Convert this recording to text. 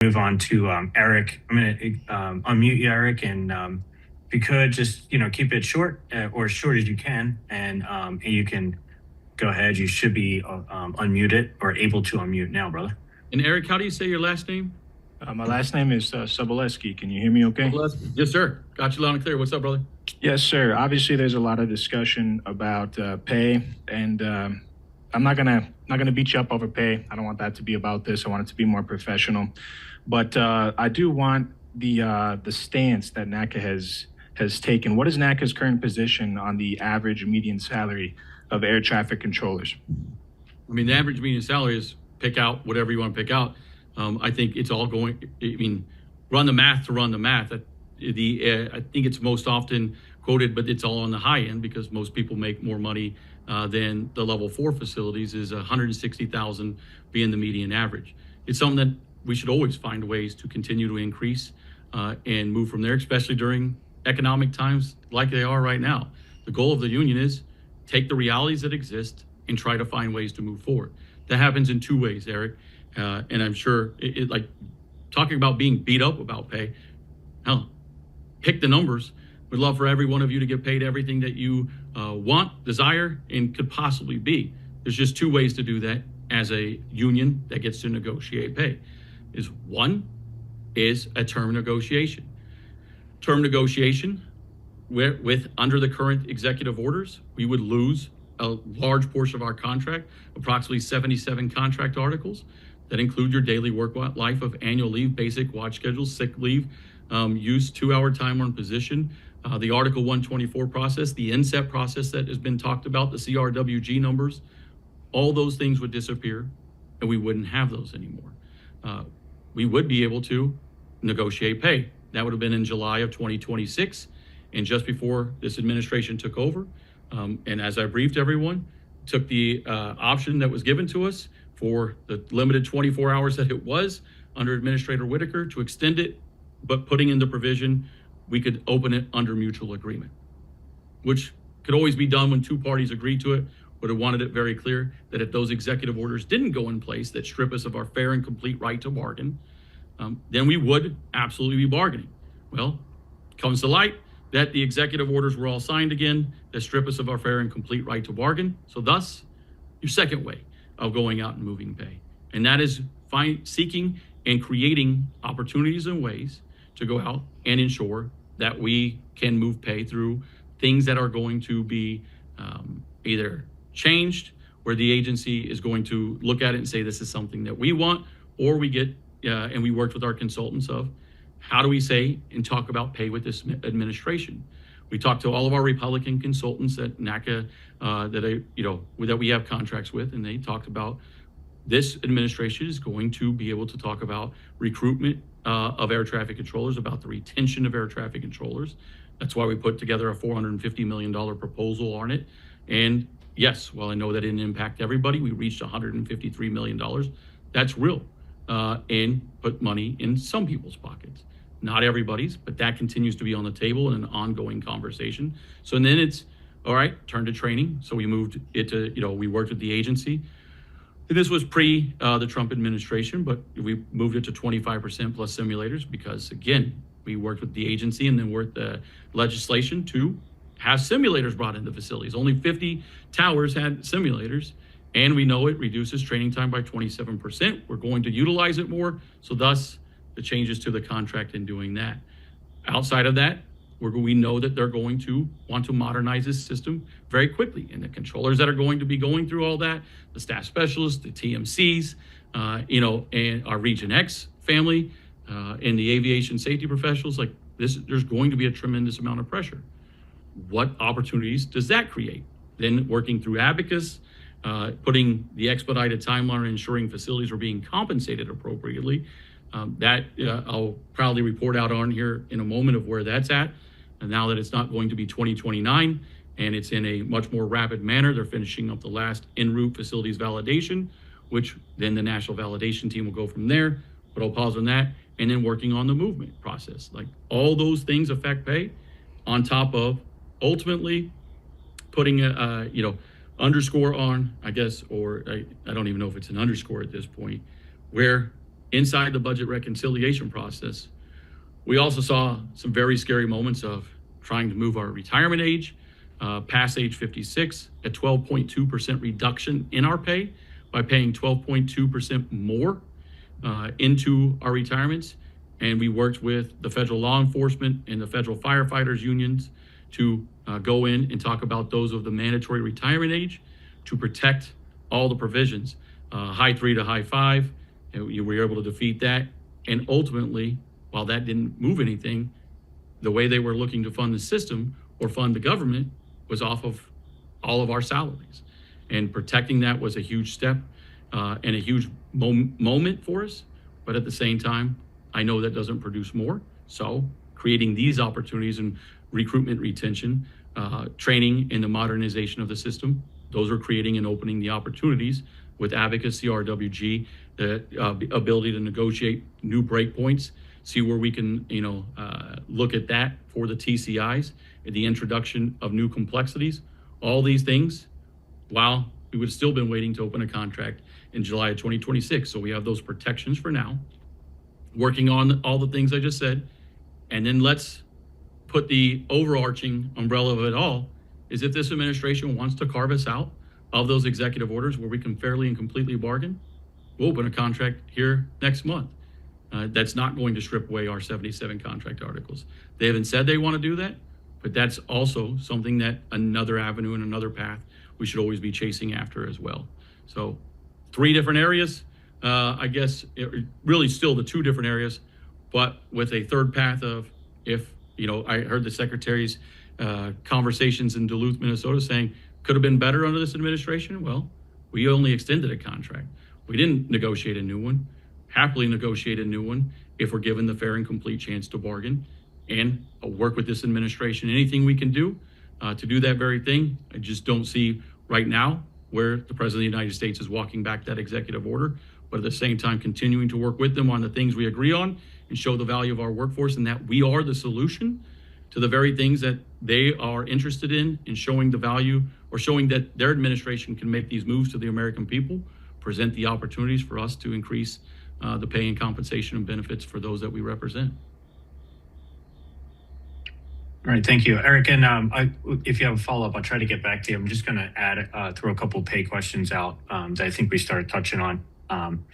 move on to Eric. I'm going to unmute you, Eric, and if you could just keep it short or as short as you can, and you can go ahead. You should be unmuted or able to unmute now, brother. And Eric, how do you say your last name? My last name is Soboleski. Can you hear me okay? Yes, sir. Got you loud and clear. What's up, brother? Yes, sir. Obviously, there's a lot of discussion about pay, and I'm not gonna beat you up over pay. I don't want that to be about this. I want it to be more professional. But I do want the stance that NATCA has taken. What is NATCA's current position on the average median salary of air traffic controllers? I mean, the average median salary is pick out whatever you want to pick out. I think it's all going. I mean, run the math to run the math. I think it's most often quoted, but it's all on the high end because most people make more money than the level 4 facilities. Is 160,000 being the median average. It's something that we should always find ways to continue to increase and move from there, especially during economic times like they are right now. The goal of the union is take the realities that exist and try to find ways to move forward. That happens in two ways, Eric. And I'm sure like talking about being beat up about pay, hell, pick the numbers. We'd love for every one of you to get paid everything that you want, desire, and could possibly be. There's just two ways to do that as a union that gets to negotiate pay. One is a term negotiation. Term negotiation with under the current executive orders, we would lose a large portion of our contract, approximately 77 contract articles that include your daily work life of annual leave, basic watch schedules, sick leave, use 2-hour time on position, the Article 124 process, the NSEP process that has been talked about, the CRWG numbers, all those things would disappear and we wouldn't have those anymore. We would be able to negotiate pay. That would have been in July of 2026 and just before this administration took over. And as I briefed everyone, took the option that was given to us for the limited 24 hours that it was under Administrator Whitaker to extend it, but putting in the provision, we could open it under mutual agreement, which could always be done when two parties agree to it, but I wanted it very clear that if those executive orders didn't go in place that strip us of our fair and complete right to bargain, then we would absolutely be bargaining. Well, comes to light that the executive orders were all signed again that strip us of our fair and complete right to bargain. So thus, your second way of going out and moving pay. And that is seeking and creating opportunities and ways to go out and ensure that we can move pay through things that are going to be either changed, where the agency is going to look at it and say, this is something that we want, or we get, and we worked with our consultants of, how do we say and talk about pay with this administration? We talked to all of our Republican consultants at NATCA that we have contracts with, and they talked about this administration is going to be able to talk about recruitment of air traffic controllers, about the retention of air traffic controllers. That's why we put together a $450 million proposal on it. And yes, while I know that didn't impact everybody, we reached $153 million. That's real, and put money in some people's pockets. Not everybody's, but that continues to be on the table in an ongoing conversation. So and then it's, all right, turn to training. So we moved it to, we worked with the agency. And this was pre the Trump administration, but we moved it to 25% plus simulators because, again, we worked with the agency and then worked the legislation to have simulators brought into facilities. Only 50 towers had simulators, and we know it reduces training time by 27%. We're going to utilize it more, so thus the changes to the contract in doing that. Outside of that, we know that they're going to want to modernize this system very quickly. And the controllers that are going to be going through all that, the staff specialists, the TMCs, and our Region X family, and the aviation safety professionals, like this, there's going to be a tremendous amount of pressure. What opportunities does that create? Then working through Abacus, putting the expedited timeline and ensuring facilities are being compensated appropriately. I'll proudly report out on here in a moment of where that's at. And now that it's not going to be 2029 and it's in a much more rapid manner, they're finishing up the last en route facilities validation, which then the national validation team will go from there. But I'll pause on that, and then working on the movement process. Like all those things affect pay on top of ultimately putting a, underscore on, I guess, or I don't even know if it's an underscore at this point, where inside the budget reconciliation process, we also saw some very scary moments of trying to move our retirement age past age 56, a 12.2% reduction in our pay by paying 12.2% more into our retirements. And we worked with the federal law enforcement and the federal firefighters unions to go in and talk about those of the mandatory retirement age to protect all the provisions, high 3 to high 5. And we were able to defeat that. And ultimately, while that didn't move anything, the way they were looking to fund the system or fund the government was off of all of our salaries. And protecting that was a huge step and a huge moment for us. But at the same time, I know that doesn't produce more. So creating these opportunities in recruitment, retention, training, and the modernization of the system, those are creating and opening the opportunities with advocacy, RWG, the ability to negotiate new breakpoints, see where we can, look at that for the TCIs, the introduction of new complexities, all these things, while we would have still been waiting to open a contract in July of 2026. So we have those protections for now, working on all the things I just said. And then let's put the overarching umbrella of it all is if this administration wants to carve us out of those executive orders where we can fairly and completely bargain, we'll open a contract here next month. That's not going to strip away our 77 contract articles. They haven't said they want to do that, but that's also something that another avenue and another path we should always be chasing after as well. So 3 different areas, I guess really still the 2 different areas, but with a third path of if, I heard the secretary's conversations in Duluth, Minnesota saying could have been better under this administration. Well, we only extended a contract. We didn't negotiate a new one. Happily negotiate a new one if we're given the fair and complete chance to bargain and work with this administration. Anything we can do to do that very thing. I just don't see right now where the President of the United States is walking back that executive order, but at the same time continuing to work with them on the things we agree on and show the value of our workforce and that we are the solution to the very things that they are interested in showing the value or showing that their administration can make these moves to the American people, present the opportunities for us to increase the pay and compensation and benefits for those that we represent. All right, thank you, Eric. And if you have a follow-up, I'll try to get back to you. I'm just going to throw a couple pay questions out that I think we started touching on.